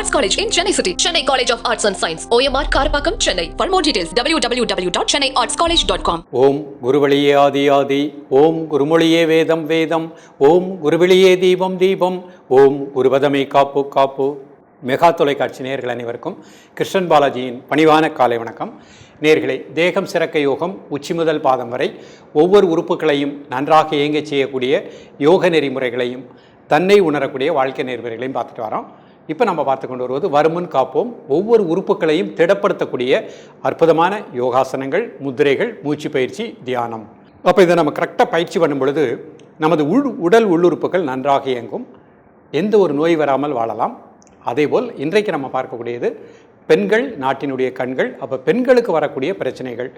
Arts College in Chennai City. Chennai College of Arts and Science. OMR Karapakam, Chennai. For more details, www.chennaiartscollege.com. ஓம் குருவழியே ஆதி ஆதி, ஓம் குருமொழியே வேதம் வேதம், ஓம் குருவெளியே தீபம் தீபம், ஓம் குருபதமே காப்பு காப்பு. மெகா தொலைக்காட்சி நேயர்கள் அனைவருக்கும் கிருஷ்ணன் பாலாஜியின் பணிவான காலை வணக்கம். நேயர்களே, தேகம் சிறக்க யோகம் உச்சி முதல் பாதம் வரை ஒவ்வொரு உறுப்புகளையும் நன்றாக இயங்கச் செய்யக்கூடிய யோக நெறிமுறைகளையும் தன்னை உணரக்கூடிய வாழ்க்கை நெறிமுறைகளையும் பார்த்துட்டு வரோம். இப்போ நம்ம பார்த்து கொண்டு வருவது வருமுன் காப்போம். ஒவ்வொரு உறுப்புகளையும் திடப்படுத்தக்கூடிய அற்புதமான யோகாசனங்கள், முத்திரைகள், மூச்சு பயிற்சி, தியானம். அப்போ இதை நம்ம கரெக்டாக பயிற்சி பண்ணும் பொழுது நமது உடல் உள்ளுறுப்புகள் நன்றாக இயங்கும், எந்த ஒரு நோய் வராமல் வாழலாம். அதேபோல் இன்றைக்கு நம்ம பார்க்கக்கூடியது பெண்கள் நாட்டினுடைய கண்கள். அப்போ பெண்களுக்கு வரக்கூடிய பிரச்சனைகள்,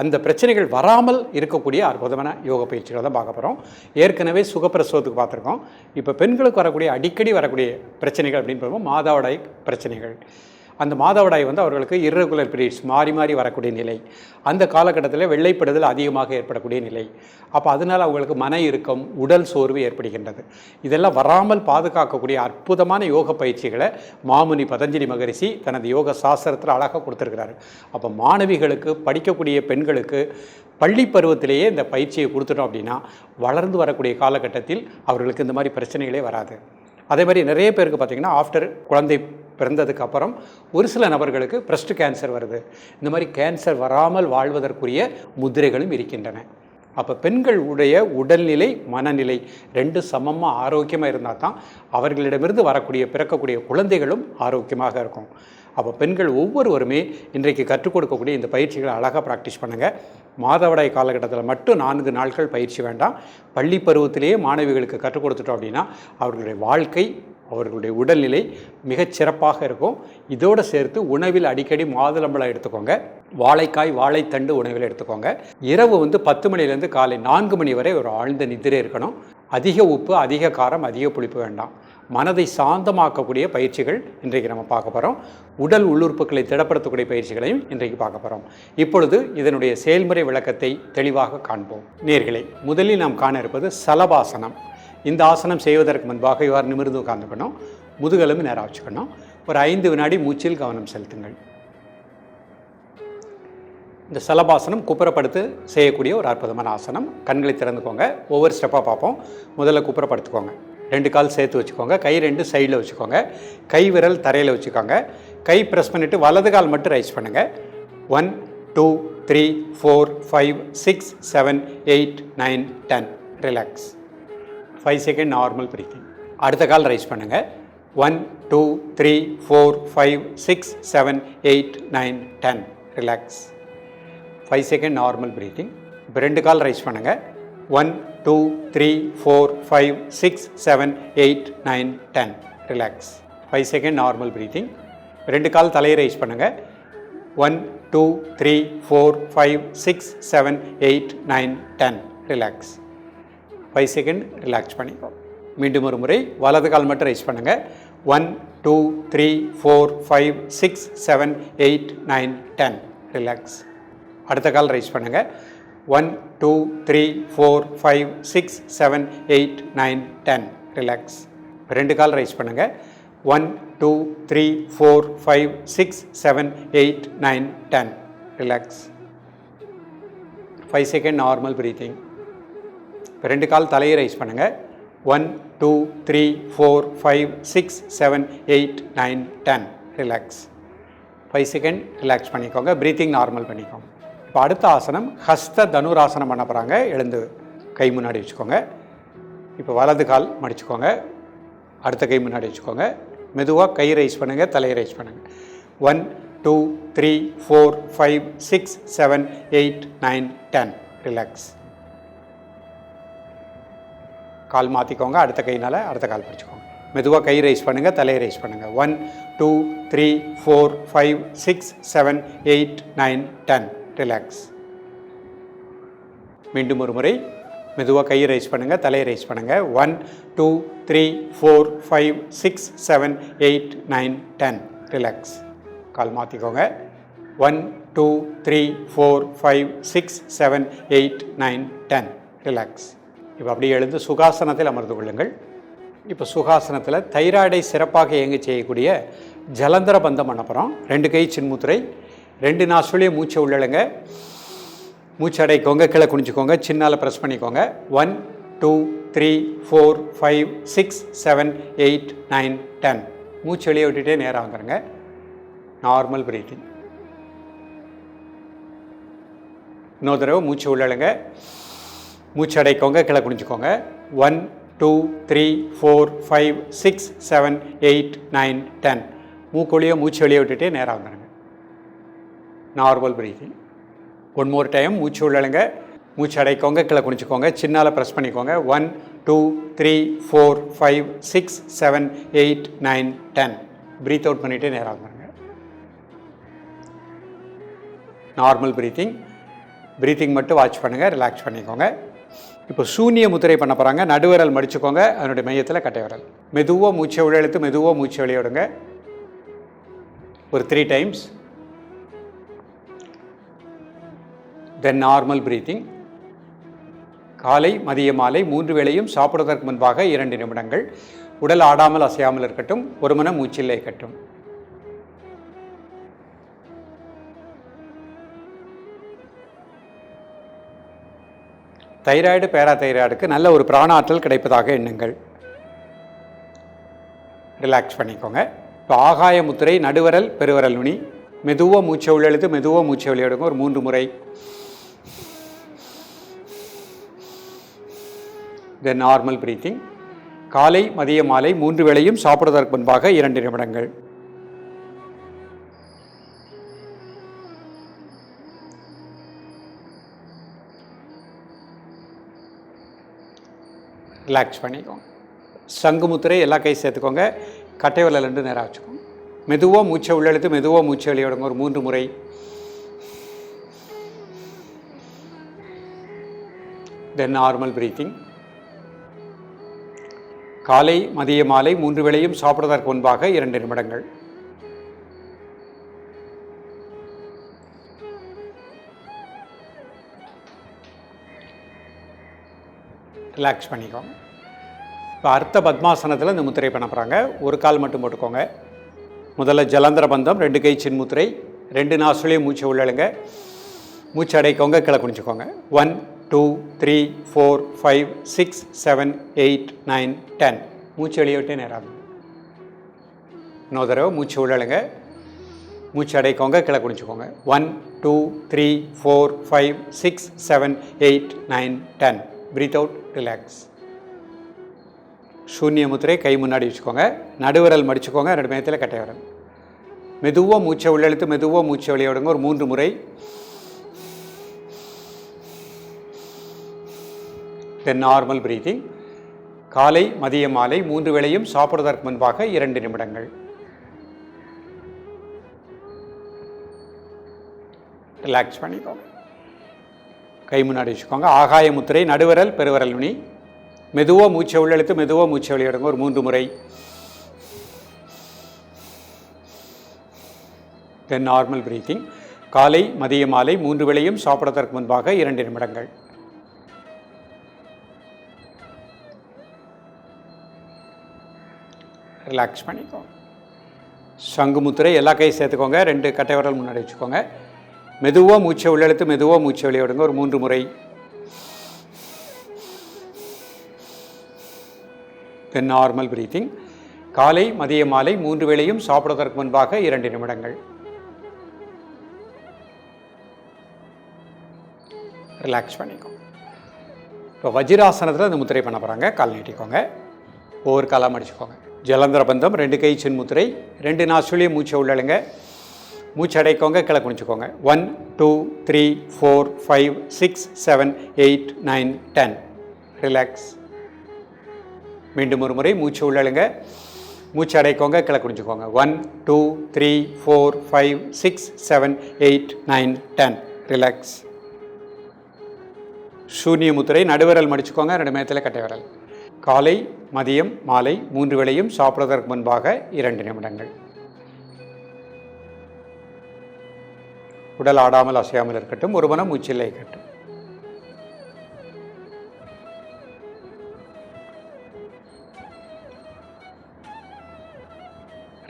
அந்த பிரச்சனைகள் வராமல் இருக்கக்கூடிய அற்புதமான யோக பயிற்சிகளை தான் பார்க்க போகிறோம். ஏற்கனவே சுகப்பிரசவத்துக்கு பார்த்துருக்கோம். இப்போ பெண்களுக்கு வரக்கூடிய அடிக்கடி வரக்கூடிய பிரச்சனைகள் அப்படின்னு பார்ப்போம். மாதவிடாய் பிரச்சனைகள். அந்த மாதவிடாய் அவர்களுக்கு இர்ரெகுலர் பீரியட்ஸ் மாறி மாறி வரக்கூடிய நிலை, அந்த காலகட்டத்தில் வெள்ளைப்படுதல் அதிகமாக ஏற்படக்கூடிய நிலை. அப்போ அதனால் அவங்களுக்கு மன இறுக்கம், உடல் சோர்வு ஏற்படுகின்றது. இதெல்லாம் வராமல் பாதுகாக்கக்கூடிய அற்புதமான யோக பயிற்சிகளை மாமுனி பதஞ்சலி மகரிஷி தனது யோக சாஸ்திரத்தில் அழகாக கொடுத்துருக்கிறாரு. அப்போ மாணவிகளுக்கு, படிக்கக்கூடிய பெண்களுக்கு பள்ளி பருவத்திலேயே இந்த பயிற்சியை கொடுத்துட்டோம் அப்படின்னா வளர்ந்து வரக்கூடிய காலகட்டத்தில் அவர்களுக்கு இந்த மாதிரி பிரச்சனைகளே வராது. அதே மாதிரி நிறைய பேருக்கு பார்த்திங்கன்னா ஆஃப்டர் குழந்தை பிறந்ததுக்கு அப்புறம் ஒரு சில நபர்களுக்கு பிரஸ்ட் கேன்சர் வருது. இந்த மாதிரி கேன்சர் வராமல் வாழ்வதற்குரிய முத்திரைகளும் இருக்கின்றன. அப்போ பெண்களுடைய உடல்நிலை, மனநிலை ரெண்டு சமமாக ஆரோக்கியமாக இருந்தால் தான் அவர்களிடமிருந்து பிறக்கக்கூடிய குழந்தைகளும் ஆரோக்கியமாக இருக்கும். அப்போ பெண்கள் ஒவ்வொருவருமே இன்றைக்கு கற்றுக் கொடுக்கக்கூடிய இந்த பயிற்சிகளை அழகாக ப்ராக்டிஸ் பண்ணுங்கள். மாதவிடாய் காலகட்டத்தில் மட்டும் 4 நாட்கள் பயிற்சி வேண்டாம். பள்ளி பருவத்திலேயே மாணவிகளுக்கு கற்றுக் கொடுத்துட்டோம் அப்படின்னா அவர்களுடைய வாழ்க்கை, அவர்களுடைய உடல்நிலை மிகச்சிறப்பாக இருக்கும். இதோடு சேர்த்து உணவில் அடிக்கடி மாதுளம்பழம் எடுத்துக்கோங்க, வாழைக்காய், வாழைத்தண்டு உணவில் எடுத்துக்கோங்க. இரவு 10 மணிலேருந்து காலை 4 மணி வரை ஒரு ஆழ்ந்த நிதிரை இருக்கணும். அதிக உப்பு, அதிக காரம், அதிக புளிப்பு வேண்டாம். மனதை சாந்தமாக்கக்கூடிய பயிற்சிகள் இன்றைக்கு நம்ம பார்க்க போகிறோம். உடல் உள்ளுறுப்புகளை திடப்படுத்தக்கூடிய பயிற்சிகளையும் இன்றைக்கு பார்க்க போகிறோம். இப்பொழுது இதனுடைய செயல்முறை விளக்கத்தை தெளிவாக காண்போம். நேயர்களே, முதலில் நாம் காண இருப்பது சலபாசனம். இந்த ஆசனம் செய்வதற்கு முன்பாக இவ்வாறு நிமிர்ந்து உட்கார்ந்துக்கணும். முதுகெலும்பு நேராக வச்சுக்கணும். ஒரு 5 வினாடி மூச்சில் கவனம் செலுத்துங்கள். இந்த சலபாசனம் குப்புறப்படுத்து செய்யக்கூடிய ஒரு அற்புதமான ஆசனம். கண்களை திறந்துக்கோங்க. ஒவ்வொரு ஸ்டெப்பாக பார்ப்போம். முதல்ல குப்புறப்படுத்துக்கோங்க. 2 கால் சேர்த்து வச்சுக்கோங்க. கை 2 சைடில் வச்சுக்கோங்க. கை விரல் தரையில் வச்சுக்கோங்க. கை ப்ரெஸ் பண்ணிவிட்டு வலது கால் மட்டும் ரைஸ் பண்ணுங்கள். 1 2 3 4 5 6 7 8 9 10. ரிலாக்ஸ். 5 second normal breathing. அடுத்த கால் ரைஸ் பண்ணுங்கள். 1 2 3 4 5 6 7 8 9 10. ரிலாக்ஸ். 5 second normal breathing. இப்போ 2 கால் ரைஸ் பண்ணுங்கள். 1 2 3 4 5 6 7 8 9 10. ரிலாக்ஸ். 5 second normal breathing. 2 கால் தலையை ரைஸ் பண்ணுங்கள். 1 2 3 4 5 6 7 8 9 10. ரிலாக்ஸ். 5 செகண்ட் ரிலாக்ஸ் பண்ணிக்கோ. மீண்டும் ஒரு முறை வலது கால் மட்டும் ரைஸ் பண்ணுங்கள். 1 2 3 4 5 6 7 8 9 10. ரிலாக்ஸ். அடுத்த கால் ரைஸ் பண்ணுங்கள். 1 2 3 4 5 6 7 8 9 10. ரிலாக்ஸ். 2 கால் ரைஸ் பண்ணுங்கள். 1 2 3 4 5 6 7 8 9 10. ரிலாக்ஸ். 5 second normal breathing. 2 கால் தலையை ரைஸ் பண்ணுங்கள். 1 2 3 4 5 6 7 8 9 10. ரிலாக்ஸ். 5 செகண்ட் ரிலாக்ஸ் பண்ணிக்கோங்க. ப்ரீத்திங் நார்மல் பண்ணிக்கோங்க. இப்போ அடுத்த ஆசனம் ஹஸ்த தனுராசனம் பண்ண போகிறாங்க. எழுந்து கை முன்னாடி வச்சுக்கோங்க. இப்போ வலது கால் மடிச்சுக்கோங்க. அடுத்த கை முன்னாடி வச்சுக்கோங்க. மெதுவாக கை ரைஸ் பண்ணுங்கள், தலையை ரைஸ் பண்ணுங்கள். 1 2 3 4 5 6 7 8 9 10. ரிலாக்ஸ். கால் மாற்றிக்கோங்க. அடுத்த கைனால் அடுத்த கால் பிடிச்சிக்கோங்க. மெதுவாக கை ரைஸ் பண்ணுங்கள், தலையை ரைஸ் பண்ணுங்கள். 1 2 3 4 5 6 7 8 9 10. ரிலாக்ஸ். மீண்டும் ஒரு முறை மெதுவாக கையை ரைஸ் பண்ணுங்கள், தலையை ரைஸ் பண்ணுங்கள். 1 2 3 4 5 6 7 8 9 10. ரிலாக்ஸ். கால் மாற்றிக்கோங்க. 1 2 3 4 5 6 7 8 9 10. ரிலாக்ஸ். இப்போ அப்படியே எழுந்து சுகாசனத்தில் அமர்ந்து கொள்ளுங்கள். இப்போ சுகாசனத்தில் தைராய்டை சிறப்பாக இயங்க செய்யக்கூடிய ஜலந்தர பந்தம் பண்ண போகிறோம். 2 கை சின்முத்திரை, 2 நாசுலையும் மூச்சை உள்ளழுங்க, மூச்சு அடைக்கோங்க, கீழே குனிஞ்சிக்கோங்க, சின்னால ப்ரெஸ் பண்ணிக்கோங்க. 1 2 3 4 5 6 7 8 9 10. மூச்சு வெளியே விட்டுட்டே நேராக வந்துடுங்க. Normal breathing. இன்னொரு தடவை மூச்சு உள்ளழுங்க, மூச்சு அடைக்கோங்க, கீழே குனிஞ்சிக்கோங்க. 1 2 3 4 5 6 7 8 9 10. மூக்கொழியோ மூச்சு வெளியே விட்டுட்டே நேராக வந்துடுங்க. Normal breathing. One more time. மூச்சு உள்ளழுங்க, மூச்சு அடைக்கோங்க, கீழே குனிஞ்சிக்கோங்க, சின்னால ப்ரெஸ் பண்ணிக்கோங்க. 1 2 3 4 5 6 7 8 9 10. ப்ரீத் அவுட் பண்ணிவிட்டு நேராக வந்துடுங்க. Normal breathing. பிரீத்திங் மட்டும் வாட்ச் பண்ணுங்கள், ரிலாக்ஸ் பண்ணிக்கோங்க. இப்போ சூன்ய முத்திரை பண்ண போகிறாங்க. நடுவிரல் மடிச்சுக்கோங்க, அதனுடைய மையத்தில் கட்டை விரல். மெதுவாக மூச்சை உள்ளெழுத்து, மெதுவாக மூச்சை வெளியிடுங்க. ஒரு 3 டைம்ஸ். தென் நார்மல் பிரீத்திங். காலை மதிய மாலை 3 வேளையும் சாப்பிடுவதற்கு முன்பாக 2 நிமிடங்கள். உடல் ஆடாமல் அசையாமல் இருக்கட்டும். ஒரு மனம் மூச்சில் இருக்கட்டும். தைராய்டு பேராதைராய்டுக்கு நல்ல ஒரு பிராணாற்றல் கிடைப்பதாக எண்ணுங்கள். ரிலாக்ஸ் பண்ணிக்கோங்க. இப்போ ஆகாய முத்திரை, நடுவரல் பெருவரல் நுனி. மெதுவாக மூச்சை உள்ளெழுத்து, மெதுவாக மூச்சை வெளியிடுங்க. ஒரு 3 முறை. தென் நார்மல் பிரீத்திங். காலை மதிய மாலை 3 வேளையும் சாப்பிடுவதற்கு முன்பாக 2 நிமிடங்கள். ரிலாக்ஸ் பண்ணிக்கோங்க. சங்கு முத்திரை எல்லா கை சேர்த்துக்கோங்க. கட்டை விரல் 2 நேராக வச்சுக்கோங்க. மெதுவாக மூச்சை உள்ளெழுத்து, மெதுவாக மூச்சை வெளியிடுங்க. ஒரு 3 முறை. தென் நார்மல் பிரீத்திங். காலை மதிய மாலை 3 வேளையும் சாப்பிடுவதற்கு முன்பாக 2 நிமிடங்கள். ரிலாக்ஸ் பண்ணிக்கோங்க. இப்போ அர்த்த பத்மாசனத்தில் இந்த முத்திரை பண்ண போகிறாங்க. ஒரு கால் மட்டும் போட்டுக்கோங்க. முதல்ல ஜலந்தர பந்தம், 2 கை சின்முத்திரை, 2 நாசுலையும் மூச்சை உள்ளழுங்க, மூச்சு அடைக்கோங்க, கீழே குனிஞ்சிக்கோங்க. 1 2 3 4 5 6 7 8 9 10. மூச்சு வெளியே விட்டு நேராக. இன்னொரு தடவை மூச்சு உள்ளழுங்க, மூச்சு அடைக்கோங்க, கீழே குனிஞ்சிக்கோங்க. 1 2 3 4 5 6 7 8 9 10. Breath out, relax. சூன்ய முத்திரை கை முன்னாடி வச்சுக்கோங்க. நடுவிரல் மடிச்சுக்கோங்க, 2 மையத்தில் கட்டை விரல். மெதுவாக மூச்சை உள்ளெழுத்து, மெதுவாக மூச்சை வெளியிடுங்க. ஒரு 3 முறை. தென் நார்மல் பிரீத்திங். காலை மதிய மாலை 3 வேளையும் சாப்பிடுவதற்கு முன்பாக 2 நிமிடங்கள். ரிலாக்ஸ் பண்ணிக்கோங்க. கை முன்னாடி வச்சுக்கோங்க. ஆகாய முத்திரை, நடுவிரல் பெருவரல் நுனி. மெதுவாக மூச்சை உள்ளெழுத்து, மெதுவாக மூச்சை வெளியிடுங்க. ஒரு 3 முறை. தென் நார்மல் பிரீத்திங். காலை மதிய மாலை 3 வேளையும் சாப்பிடுவதற்கு முன்பாக 2 நிமிடங்கள். ரிலாக்ஸ் பண்ணிக்கோங்க. சங்கு முத்திரை எல்லா கை சேர்த்துக்கோங்க. 2 கட்டை விரல் முன்னாடி வச்சுக்கோங்க. மெதுவாக மூச்சை உள்ளெழுத்து, மெதுவாக மூச்சை வெளியிடுங்க. ஒரு 3 முறை. தென் நார்மல் பிரீத்திங். காலை மதிய மாலை 3 வேளையும் சாப்பிடுவதற்கு முன்பாக 2 நிமிடங்கள். ரிலாக்ஸ் பண்ணிக்கோங்க. இப்போ வஜ்ராசனத்தில் இந்த முத்திரை பண்ண போகிறாங்க. கால் நீட்டிக்கோங்க, ஒவ்வொரு காலாக மடிச்சுக்கோங்க. ஜலந்தர பந்தம், 2 கை சின்முத்திரை, 2 நாசுலையும் மூச்சை உள்ளழுங்க, மூச்சு அடைக்கோங்க, கீழே குனிச்சுக்கோங்க. 1 2 3 4 5 6 7 8 9 10. ரிலாக்ஸ். மீண்டும் ஒரு முறை. மூச்சு உள்ளழுங்க, மூச்சு அடைக்கோங்க, கீழே குனிச்சுக்கோங்க. 1 2 3 4 5 6 7 8 9 10. ரிலாக்ஸ். சூன்ய முத்திரை, நடுவிரல் மடிச்சுக்கோங்க, 2 மையத்தில் கட்டை விரல். காலை மதியம் மாலை 3 வேளையும் சாப்பிடுவதற்கு முன்பாக 2 நிமிடங்கள். உடல் ஆடாமல் அசையாமல் இருக்கட்டும். ஒரு மனம் மூச்சில் இருக்கட்டும்.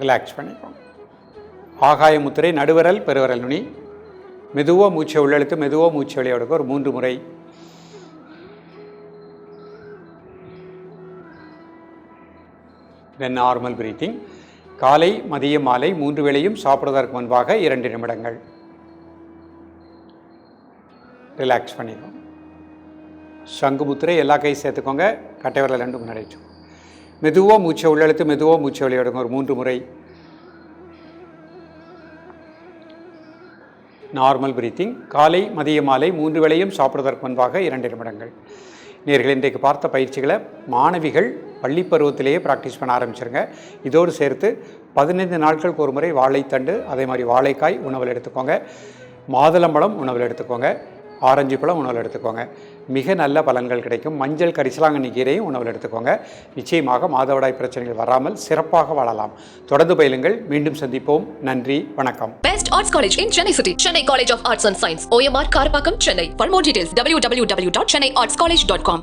ரிலாக்ஸ் பண்ணிக்கோங்க. ஆகாய முத்திரை, நடுவிரல், பெருவிரல் நுனி. மெதுவாக மூச்சை உள்ளெழுத்து, மெதுவாக மூச்சை வெளியே விடுங்க. ஒரு 3 முறை. தென் நார்மல் பிரீத்திங். காலை, மதியம், மாலை 3 வேளையும் சாப்பிடுவதற்கு முன்பாக 2 நிமிடங்கள் ரிலாக்ஸ் பண்ணிக்கோங்க. சங்கு முத்திரை, எல்லா கையும் சேர்த்துக்கோங்க. கட்டை விரல் 2 முன்னாடி வச்சுக்கோங்க. மெதுவாக மூச்சை உள்ளெழுத்து, மெதுவாக மூச்சை வெளியே விடுங்க. ஒரு 3 முறை. Normal breathing. காலை, மதிய, மாலை 3 வேளையும் சாப்பிடுவதற்கு முன்பாக 2 நிமிடங்கள். நேயர்களே, இன்றைக்கு பார்த்த பயிற்சிகளை மாணவிகள் பள்ளி பருவத்திலேயே ப்ராக்டிஸ் பண்ண ஆரம்பிச்சிருங்க. இதோடு சேர்த்து 15 நாட்களுக்கு ஒரு முறை வாழைத்தண்டு, அதே மாதிரி வாழைக்காய் உணவில் எடுத்துக்கோங்க. மாதுளம்பழம் உணவில் எடுத்துக்கோங்க. ஆரஞ்சு பழம் உணவில் எடுத்துக்கோங்க. மிக நல்ல பலன்கள் கிடைக்கும். மஞ்சள் கரிசலாங்கண்ணி கீரையும் உணவில் எடுத்துக்கோங்க. நிச்சயமாக மாதவிடாய் பிரச்சனைகள் வராமல் சிறப்பாக வாழலாம். தொடர்ந்து பயிலுங்கள். மீண்டும் சந்திப்போம். நன்றி, வணக்கம். Best Arts College in Chennai City. Chennai College of Arts and Science. OMR Karpakkam, Chennai. For more details, www.chennaiartscollege.com.